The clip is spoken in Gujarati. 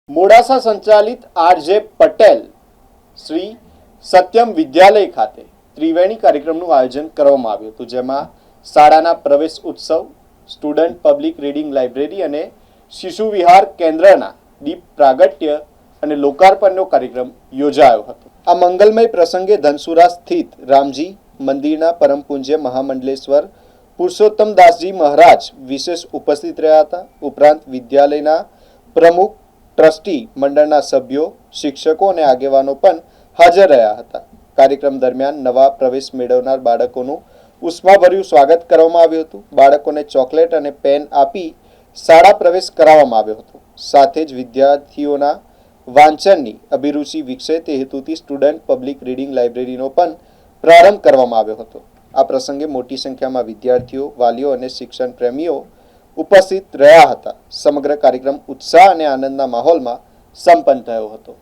મોડાસા સંચાલિત આરજે પટેલ શ્રી સત્યમ વિદ્યાલય ખાતે ત્રિવેણી કાર્યક્રમનું આયોજન કરવામાં આવ્યું હતું, જેમાં શાળાના પ્રવેશ ઉત્સવ, સ્ટુડન્ટ પબ્લિક રીડિંગ લાઇબ્રેરી અને શિશુ વિહાર કેન્દ્રના દીપ પ્રાગટ્ય અને લોકાર્પણનો કાર્યક્રમ યોજાયો હતો. આ મંગલમય પ્રસંગે ધનસુરા સ્થિત રામજી મંદિરના પરમ પૂજ્ય મહામંડલેશ્વર પુરુષોત્તમદાસજી મહારાજ વિશેષ ઉપસ્થિત રહ્યા હતા. ઉપરાંત વિદ્યાલયના પ્રમુખ, ટ્રસ્ટી મંડળના સભ્યો, શિક્ષકો અને આગેવાનો પણ હાજર રહ્યા હતા. કાર્યક્રમ દરમિયાન નવા પ્રવેશ મેળવનાર બાળકોનું ઉષ્માભર્યું સ્વાગત કરવામાં આવ્યું હતું. બાળકોને ચોકલેટ અને પેન આપી શાળા પ્રવેશ કરાવવામાં આવ્યો હતો. સાથે જ વિદ્યાર્થીઓના વાંચનની અભિરુચિ વિકસે તે હેતુથી સ્ટુડન્ટ પબ્લિક રીડિંગ લાઇબ્રેરીનો પણ પ્રારંભ કરવામાં આવ્યો હતો. આ પ્રસંગે મોટી સંખ્યામાં વિદ્યાર્થીઓ, વાલીઓ અને શિક્ષણ પ્રેમીઓ ઉપસ્થિત રહ્યા હતા. સમગ્ર કાર્યક્રમ ઉત્સાહ અને આનંદના માહોલમાં સંપન્ન થયો હતો.